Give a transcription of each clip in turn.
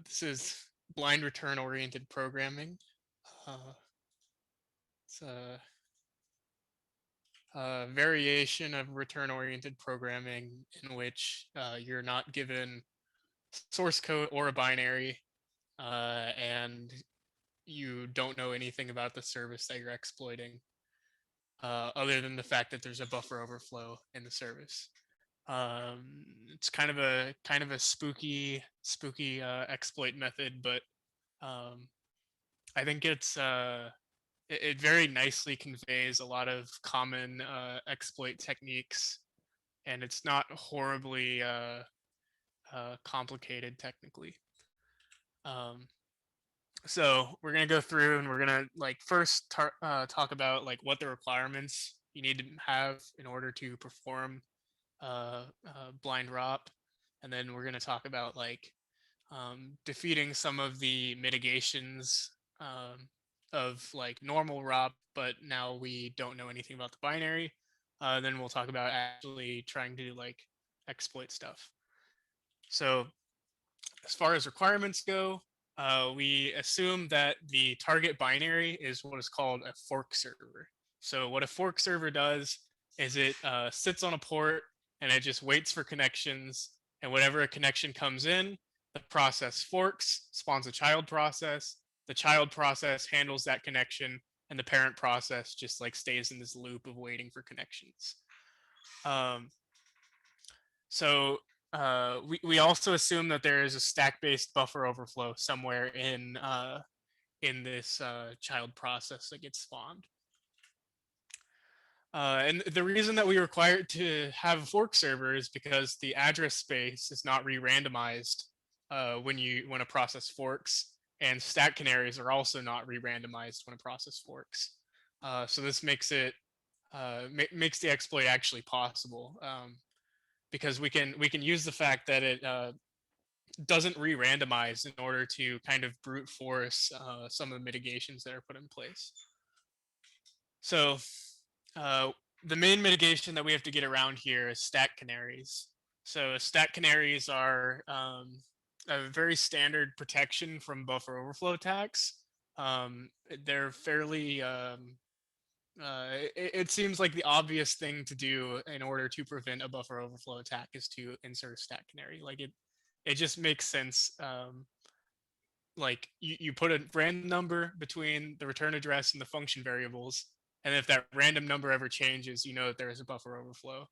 This is blind return oriented programming. Uh, it's a variation of return oriented programming in which you're not given source code or a binary, and you don't know anything about the service that you're exploiting, other than the fact that there's a buffer overflow in the service. It's kind of a spooky exploit method, but um, I think it very nicely conveys a lot of common exploit techniques, and it's not horribly complicated technically. Um, so we're gonna go through and we're gonna like first talk about like what the requirements you need to have in order to perform blind ROP, and then we're gonna talk about like defeating some of the mitigations of like normal ROP, but now we don't know anything about the binary. Then we'll talk about actually trying to like exploit stuff. So as far as requirements go, we assume that the target binary is what is called a fork server. So what a fork server does is it sits on a port and it just waits for connections. And whenever a connection comes in, the process forks, spawns a child process. The child process handles that connection, and the parent process just like stays in this loop of waiting for connections. Um, so we also assume that there is a stack-based buffer overflow somewhere in this child process that gets spawned. And the reason that we require to have a fork server is because the address space is not re-randomized when a process forks, and stack canaries are also not re-randomized when a process forks. So this makes the exploit actually possible. Because we can use the fact that it doesn't re-randomize in order to kind of brute force some of the mitigations that are put in place. So uh, the main mitigation that we have to get around here is stack canaries. So stack canaries are a very standard protection from buffer overflow attacks. They're fairly it seems like the obvious thing to do in order to prevent a buffer overflow attack is to insert a stack canary. Like it just makes sense. Like you put a random number between the return address and the function variables, and if that random number ever changes, you know that there is a buffer overflow.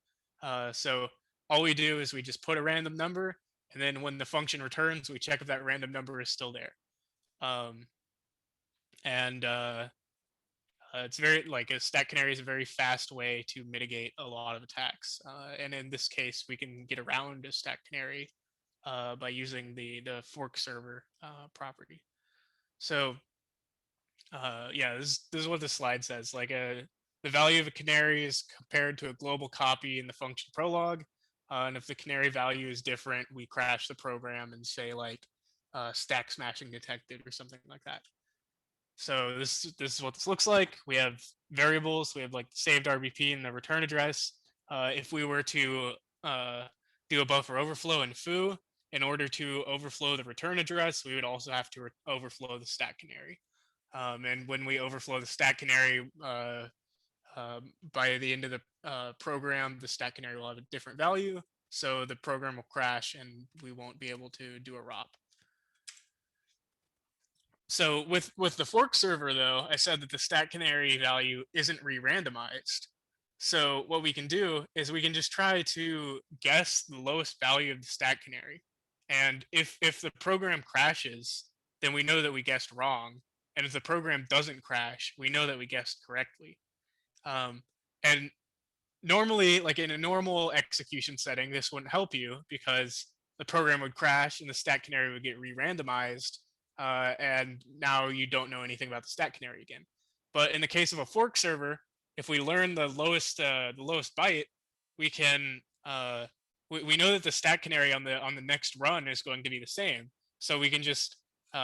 So all we do is we just put a random number, and then when the function returns, we check if that random number is still there. Um, and It's very like a stack canary is a very fast way to mitigate a lot of attacks. And in this case, we can get around a stack canary by using the fork server property. So yeah, this is what the slide says. Like the value of a canary is compared to a global copy in the function prologue. And if the canary value is different, we crash the program and say like stack smashing detected or something like that. So this is what this looks like. We have variables. We have like the saved RBP and the return address. If we were to do a buffer overflow in foo, in order to overflow the return address, we would also have to overflow the stack canary. And when we overflow the stack canary, by the end of the program, the stack canary will have a different value. So the program will crash and we won't be able to do a ROP. So with the fork server though, I said that the stack canary value isn't re-randomized. So what we can do is we can just try to guess the lowest value of the stack canary. And if the program crashes, then we know that we guessed wrong. And if the program doesn't crash, we know that we guessed correctly. Um, and normally, like in a normal execution setting, this wouldn't help you because the program would crash and the stack canary would get re-randomized, and now you don't know anything about the stack canary again. But in the case of a fork server, if we learn the lowest byte, we can we know that the stack canary on the next run is going to be the same. So we can just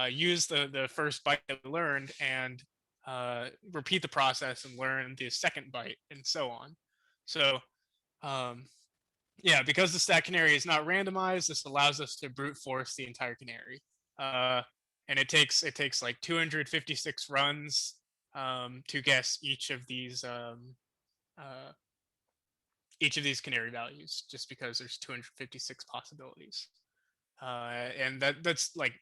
use the first byte that we learned and repeat the process and learn the second byte and so on. So um, yeah, because the stack canary is not randomized, this allows us to brute force the entire canary. Uh, and it takes like 256 runs to guess uh, each of these canary values, just because there's 256 possibilities. And that's like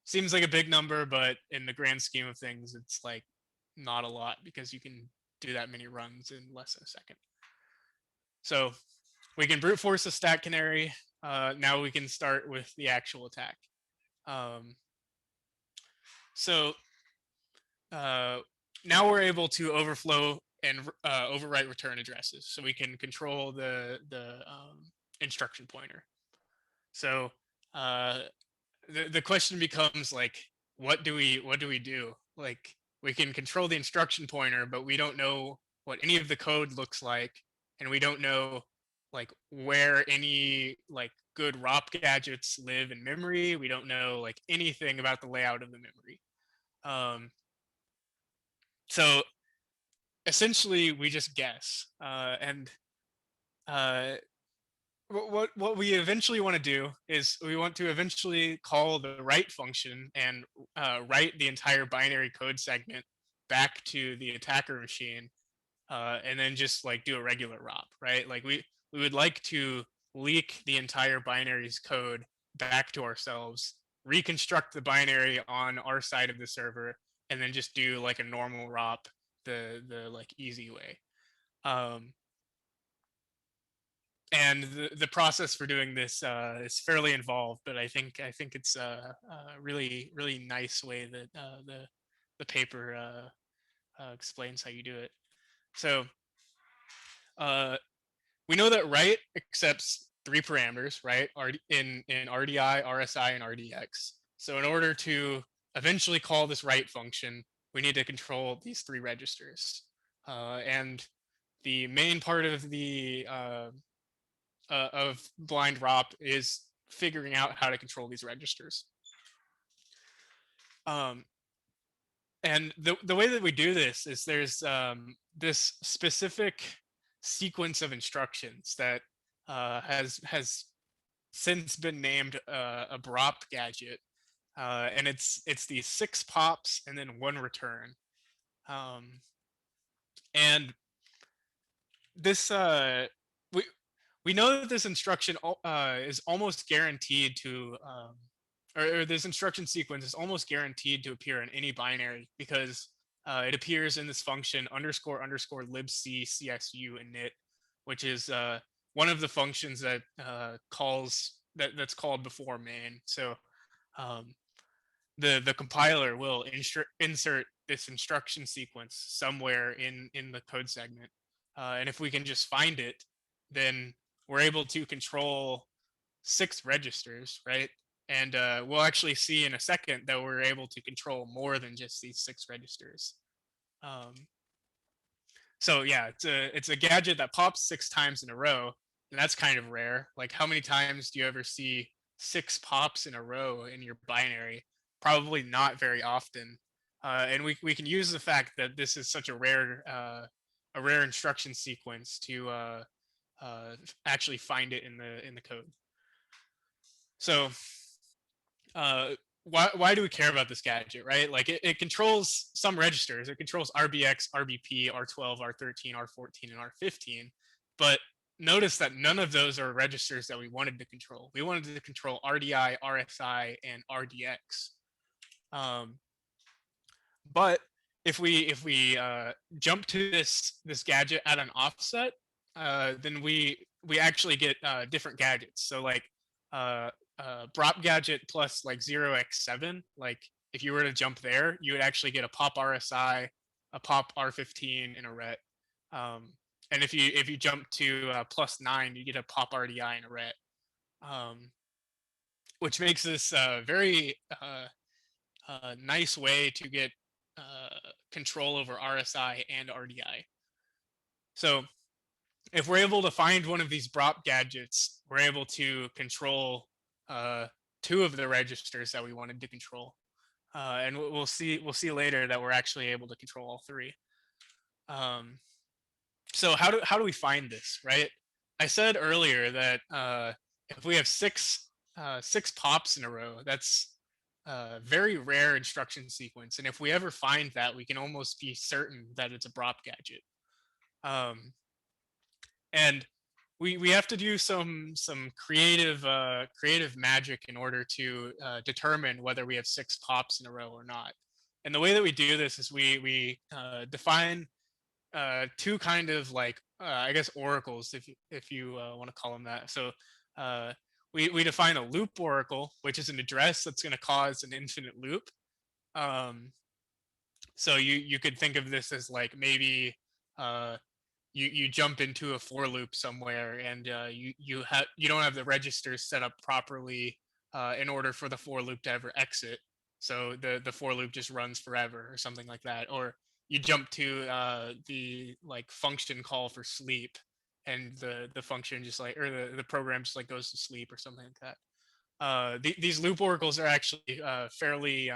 seems like a big number, but in the grand scheme of things, it's like not a lot because you can do that many runs in less than a second. So we can brute force a stack canary. Now we can start with the actual attack. Um, so uh, now we're able to overflow and overwrite return addresses, so we can control the instruction pointer. So uh, the question becomes like, what do we do? Like, we can control the instruction pointer, but we don't know what any of the code looks like, and we don't know like where any like good ROP gadgets live in memory. We don't know like anything about the layout of the memory. Um, so essentially, we just guess, and uh, what we eventually want to do is we want to eventually call the write function and write the entire binary code segment back to the attacker machine, and then just like do a regular ROP, right? Like we would like to leak the entire binary's code back to ourselves, reconstruct the binary on our side of the server, and then just do like a normal ROP the like easy way. Um, and the process for doing this is fairly involved, but I think it's a really nice way that the paper explains how you do it. So uh, we know that write accepts three parameters, right? In RDI, RSI, and RDX. So in order to eventually call this write function, we need to control these three registers. And the main part of blind ROP is figuring out how to control these registers. Um, and the way that we do this is there's this specific sequence of instructions that has since been named a BROP gadget, and it's these 6 pops and then 1 return. Um, and this we we know that this instruction is almost guaranteed to or this instruction sequence is almost guaranteed to appear in any binary because it appears in this function underscore underscore libc csu init, which is one of the functions that that's called before main. So um, the compiler will insert this instruction sequence somewhere in the code segment, and if we can just find it, then we're able to control 6 registers, right? And we'll actually see in a second that we're able to control more than just these 6 registers. Um, so yeah, it's a gadget that pops 6 times in a row, and that's kind of rare. Like, how many times do you ever see 6 pops in a row in your binary? Probably not very often. And we can use the fact that this is such a rare instruction sequence to actually find it in the code. So why do we care about this gadget, right? Like, it controls some registers. It controls RBX, RBP, R12, R13, R14, and R15. But notice that none of those are registers that we wanted to control. We wanted to control RDI, RSI, and RDX. Um, but if we jump to this gadget at an offset, then we actually get different gadgets. So like uh, BROP gadget plus like 0x7. Like, if you were to jump there, you would actually get a pop RSI, a pop R15, and a RET. Um, and if you jump to +9, you get a pop RDI and a RET, um, which makes this very nice way to get control over RSI and RDI. So if we're able to find one of these BROP gadgets, we're able to control uh, 2 of the registers that we wanted to control, and we'll see later that we're actually able to control all 3. Um, so how do we find this, right? I said earlier that if we have six pops in a row, that's a very rare instruction sequence, and if we ever find that, we can almost be certain that it's a BROP gadget. Um, and we have to do some creative magic in order to determine whether we have six pops in a row or not. And the way that we do this is we define two kind of like I guess oracles, if you want to call them that. So uh, we define a loop oracle, which is an address that's going to cause an infinite loop. Um, so you could think of this as like maybe uh, you jump into a for loop somewhere, and you don't have the registers set up properly in order for the for loop to ever exit. So the for loop just runs forever or something like that. Or you jump to the like function call for sleep, and the function just like or the program just like goes to sleep or something like that. These loop oracles are actually fairly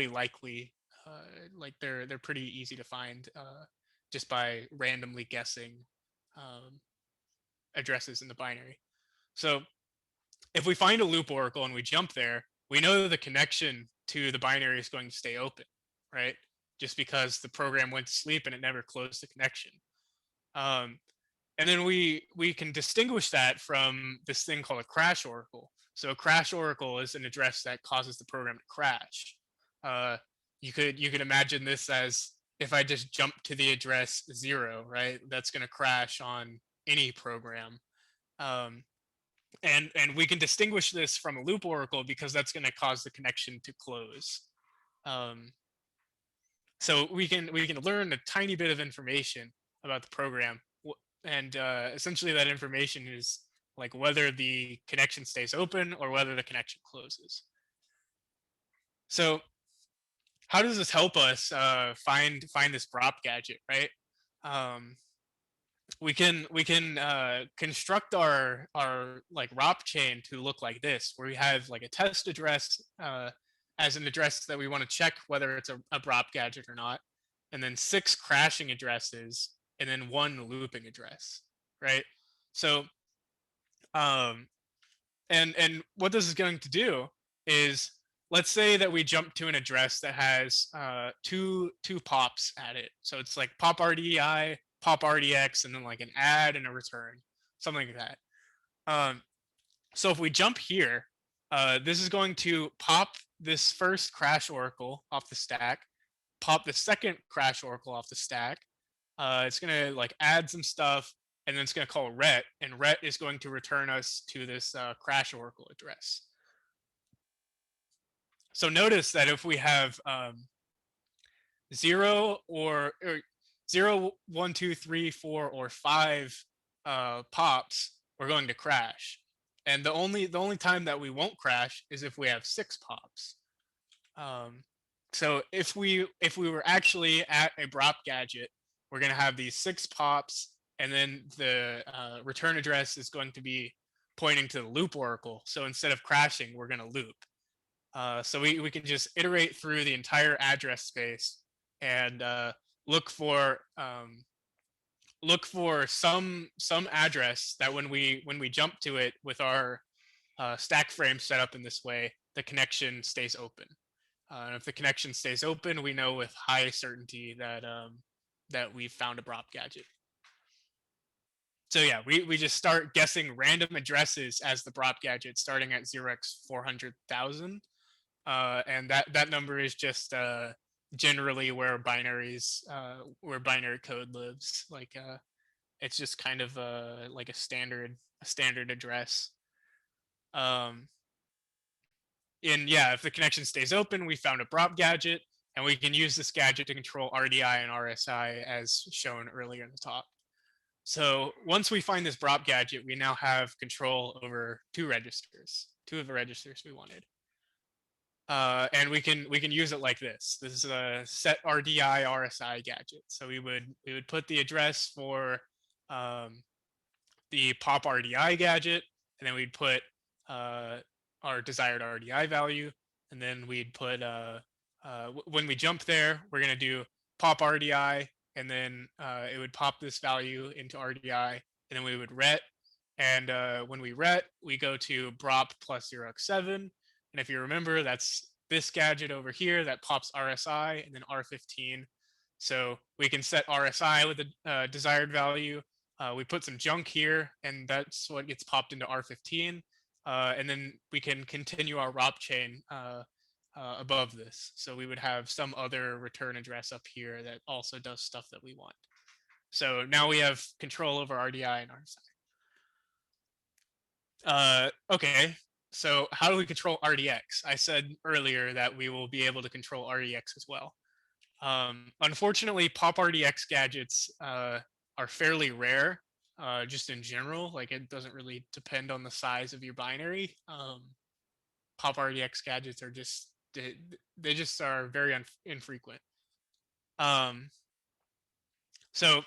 likely. Like they're pretty easy to find just by randomly guessing um, addresses in the binary. So if we find a loop oracle and we jump there, we know the connection to the binary is going to stay open, right? Just because the program went to sleep and it never closed the connection. Um, and then we can distinguish that from this thing called a crash oracle. So a crash oracle is an address that causes the program to crash. Uh, you could imagine this as if I just jump to the address 0, right? That's going to crash on any program. Um, and we can distinguish this from a loop oracle because that's going to cause the connection to close. Um, so we can learn a tiny bit of information about the program, and essentially that information is like whether the connection stays open or whether the connection closes. So how does this help us find this BROP gadget, right? Um, we can construct our like ROP chain to look like this, where we have like a test address as an address that we want to check whether it's a BROP gadget or not, and then six crashing addresses, and then one looping address, right? So um, and what this is going to do is, let's say that we jump to an address that has two pops at it. So it's like pop RDI, pop RDX, and then like an add and a return, something like that. Um, so if we jump here, this is going to pop this first crash oracle off the stack, pop the second crash oracle off the stack. It's gonna like add some stuff, and then it's gonna call ret, and ret is going to return us to this crash oracle address. So notice that if we have 0 or 0, 1, 2, 3, 4, or 5 pops, we're going to crash. And the only time that we won't crash is if we have 6 pops. Um, so if we were actually at a BROP gadget, we're going to have these 6 pops, and then the return address is going to be pointing to the loop oracle. So instead of crashing, we're going to loop. So we can just iterate through the entire address space and look for some address that when we jump to it with our stack frame set up in this way, the connection stays open. And if the connection stays open, we know with high certainty that we've found a BROP gadget. So yeah, we just start guessing random addresses as the BROP gadget, starting at 0x400,000, and that number is just generally where binary code lives. Like it's just kind of like a standard address. Um, and yeah, if the connection stays open, we found a BROP gadget, and we can use this gadget to control RDI and RSI as shown earlier in the talk. So once we find this BROP gadget, we now have control over two of the registers we wanted. And we can use it like this. This is a set RDI RSI gadget. So we would put the address for um, the pop RDI gadget, and then we'd put uh, our desired RDI value, and then we'd put when we jump there, we're gonna do pop RDI, and then it would pop this value into RDI, and then we would ret. And when we ret, we go to BROP plus 0x7. And if you remember, that's this gadget over here that pops RSI and then R15. So we can set RSI with the desired value. We put some junk here, and that's what gets popped into R15. And then we can continue our ROP chain above this. So we would have some other return address up here that also does stuff that we want. So now we have control over RDI and RSI. Okay, so how do we control RDX? I said earlier that we will be able to control RDX as well. Unfortunately, pop RDX gadgets are fairly rare, just in general. Like, it doesn't really depend on the size of your binary. Pop RDX gadgets are just they just are very infrequent. So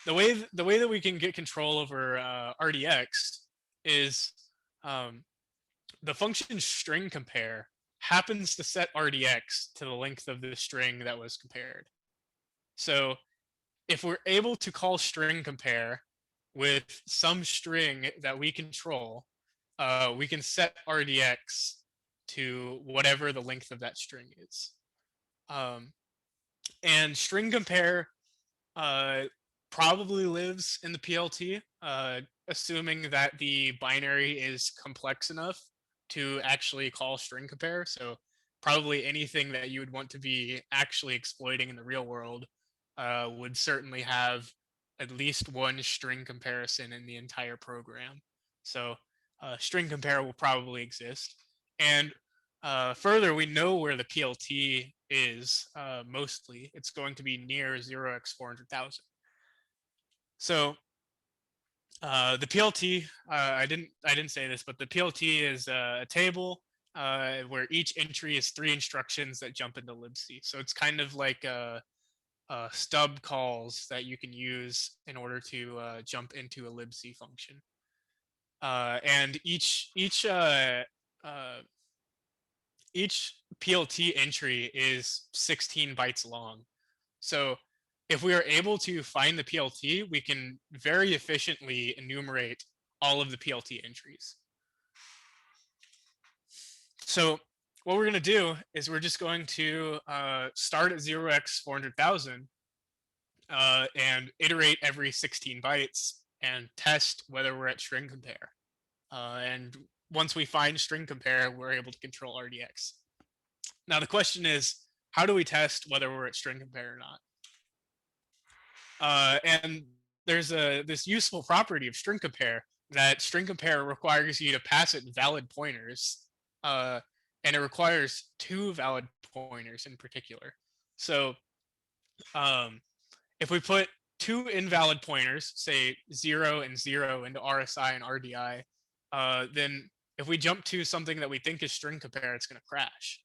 the way that we can get control over RDX is the function string compare happens to set RDX to the length of the string that was compared. So if we're able to call string compare with some string that we control, we can set RDX to whatever the length of that string is. And string compare probably lives in the PLT, assuming that the binary is complex enough to actually call string compare. So probably anything that you would want to be actually exploiting in the real world would certainly have at least one string comparison in the entire program. So string compare will probably exist. And further, we know where the PLT is mostly. It's going to be near 0x400,000. So the PLT, I didn't say this, but the PLT is a table where each entry is 3 instructions that jump into libc. So it's kind of like stub calls that you can use in order to jump into a libc function. And each PLT entry is 16 bytes long. So if we are able to find the PLT, we can very efficiently enumerate all of the PLT entries. So what we're going to do is we're just going to start at 0x400,000 and iterate every 16 bytes and test whether we're at string compare. And once we find string compare, we're able to control RDX. Now the question is, how do we test whether we're at string compare or not? And there's this useful property of string compare that string compare requires you to pass it valid pointers, and it requires 2 valid pointers in particular. So if we put 2 invalid pointers, say 0 and 0 into RSI and RDI, then if we jump to something that we think is string compare, it's going to crash.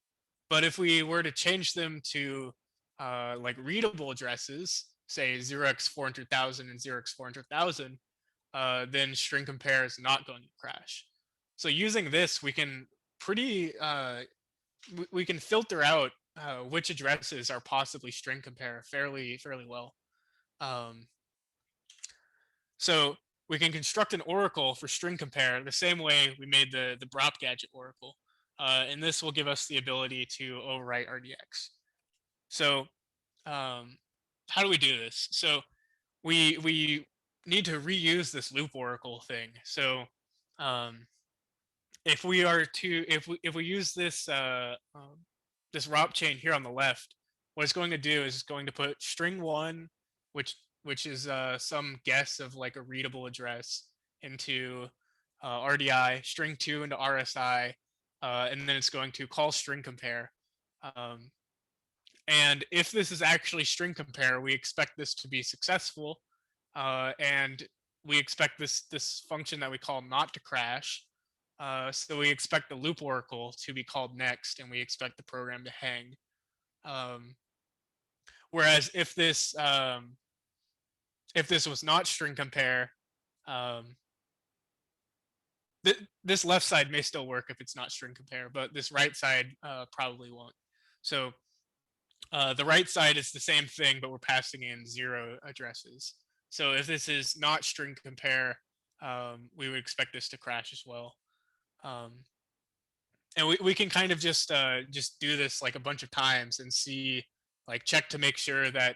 But if we were to change them to like readable addresses, say 0x400,000 and 0x400,000, then string compare is not going to crash. So using this, we can we can filter out which addresses are possibly string compare fairly well. So we can construct an oracle for string compare the same way we made the BROP gadget oracle. And this will give us the ability to overwrite RDX. So how do we do this? So we need to reuse this loop oracle thing. So if we are to if we use this this ROP chain here on the left, what it's going to do is it's going to put string 1, which is some guess of like a readable address, into RDI, string 2 into RSI, and then it's going to call string compare. And if this is actually string compare, we expect this to be successful, and we expect this function that we call not to crash. So we expect the loop oracle to be called next, and we expect the program to hang. Whereas if this was not string compare, this left side may still work if it's not string compare, but this right side probably won't. So the right side is the same thing, but we're passing in 0 addresses. So if this is not string compare, we would expect this to crash as well. Um, and we can kind of just do this like a bunch of times and see, like, check to make sure that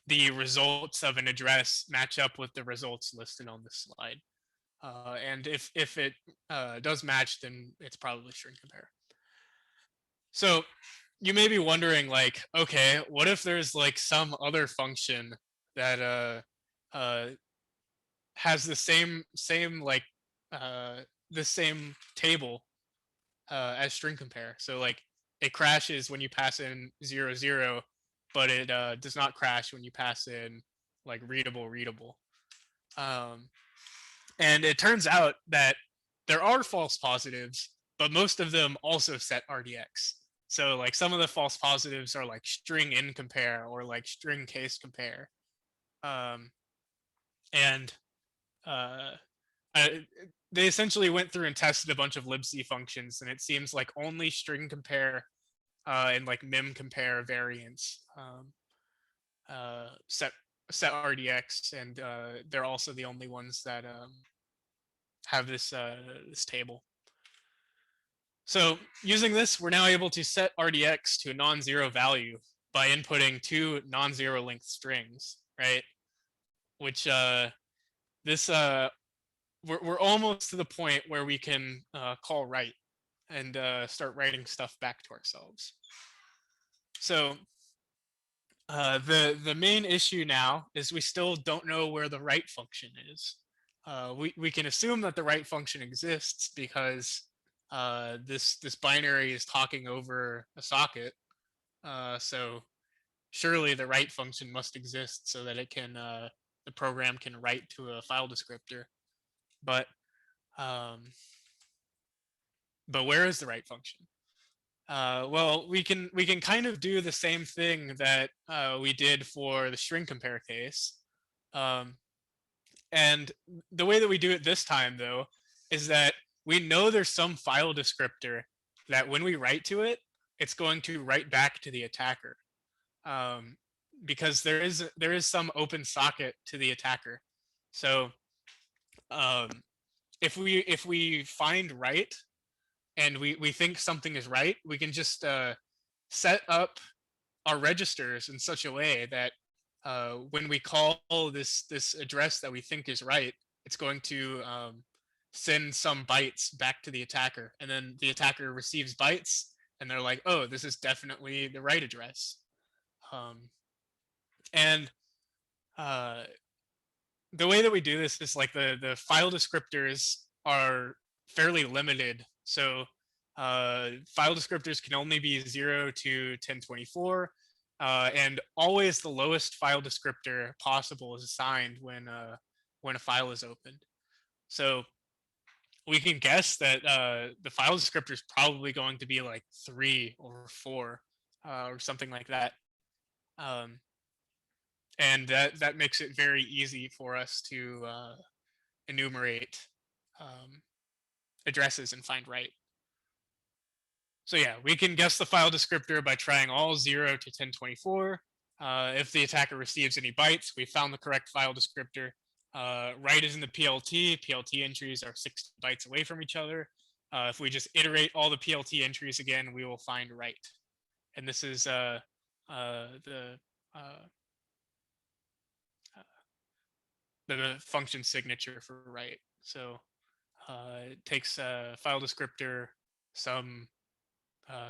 the results of an address match up with the results listed on the slide. And if it does match, then it's probably string compare. So you may be wondering, like, okay, what if there's like some other function that uh has the same like uh the same table as string compare. So like it crashes when you pass in 0 0, but it does not crash when you pass in like readable. Um, and it turns out that there are false positives, but most of them also set RDX. So like some of the false positives are like string in compare or like string case compare. Um, and uh, I, they essentially went through and tested a bunch of libc functions, and it seems like only string compare and like mem compare variants set RDX, and they're also the only ones that have this table. So using this, we're now able to set RDX to a non-zero value by inputting two non-zero length strings, right? Which this we're almost to the point where we can call write and start writing stuff back to ourselves. So the main issue now is we still don't know where the write function is. We can assume that the write function exists because this binary is talking over a socket. So surely the write function must exist so that it can the program can write to a file descriptor. But um, but where is the write function? Well, we can kind of do the same thing that we did for the string compare case. Um, and the way that we do it this time, though, is that we know there's some file descriptor that when we write to it, it's going to write back to the attacker. Um, because there is some open socket to the attacker. So um, if we find write and we think something is right, we can just set up our registers in such a way that when we call this address that we think is right, it's going to send some bytes back to the attacker, and then the attacker receives bytes, and they're like, "Oh, this is definitely the right address." Um, and uh, the way that we do this is like the file descriptors are fairly limited. So file descriptors can only be 0 to 1024, and always the lowest file descriptor possible is assigned when a file is opened. So we can guess that the file descriptor is probably going to be like 3 or 4 or something like that. Um, and that makes it very easy for us to enumerate um, addresses and find right. So yeah, we can guess the file descriptor by trying all 0 to 1024. If the attacker receives any bytes, we found the correct file descriptor. Write is in the PLT. PLT entries are 60 bytes away from each other. If we just iterate all the PLT entries again, we will find write. And this is uh, the function signature for write. So it takes a file descriptor, some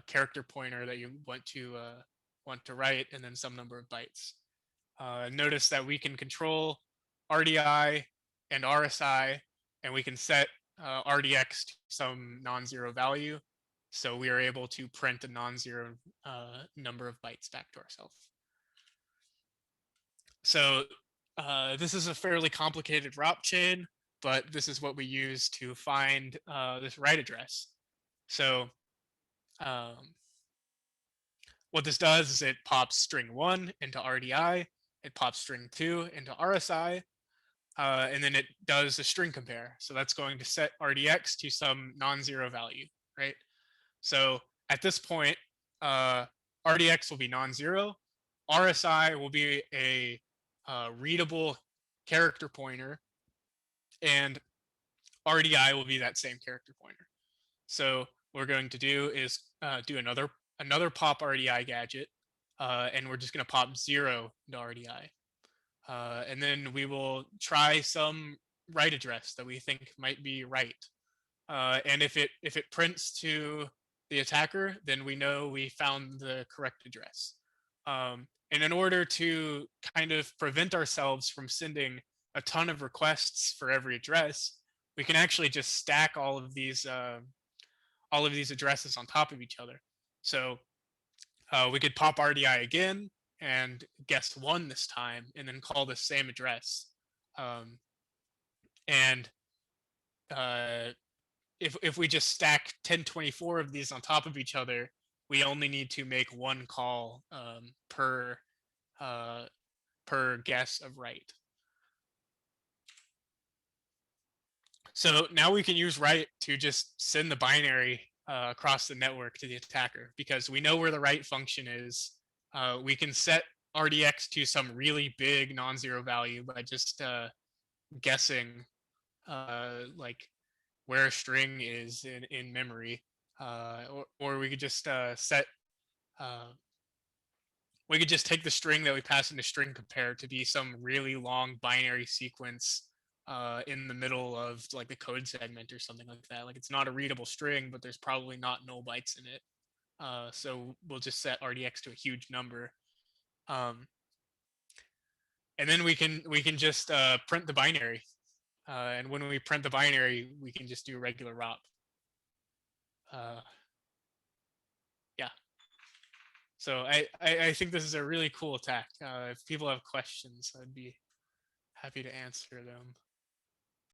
character pointer that you want to write, and then some number of bytes. Notice that we can control RDI and RSI, and we can set RDX to some non-zero value. So we are able to print a non-zero number of bytes back to ourselves. So this is a fairly complicated ROP chain, but this is what we use to find this write address. So um, what this does is it pops string 1 into RDI, it pops string 2 into RSI, and then it does a string compare. So that's going to set RDX to some non-zero value, right? So at this point, RDX will be non-zero, RSI will be a readable character pointer, and RDI will be that same character pointer. So what we're going to do is do another pop RDI gadget, and we're just going to pop 0 into RDI. And then we will try some write address that we think might be right. And if it prints to the attacker, then we know we found the correct address. And in order to kind of prevent ourselves from sending a ton of requests for every address, we can actually just stack all of these addresses on top of each other. So we could pop RDI again and guess 1 this time, and then call the same address. Um, and uh, if we just stack 1024 of these on top of each other, we only need to make 1 call uh, per guess of right. So now we can use right to just send the binary across the network to the attacker, because we know where the right function is. We can set RDX to some really big non-zero value by just guessing like where a string is in memory, or we could just set uh, we could just take the string that we pass into string compare to be some really long binary sequence in the middle of like the code segment or something like that. Like it's not a readable string, but there's probably not null bytes in it. So we'll just set RDX to a huge number, um, and then we can just print the binary. And when we print the binary, we can just do a regular ROP. Uh, yeah. So I think this is a really cool attack. If people have questions, I'd be happy to answer them.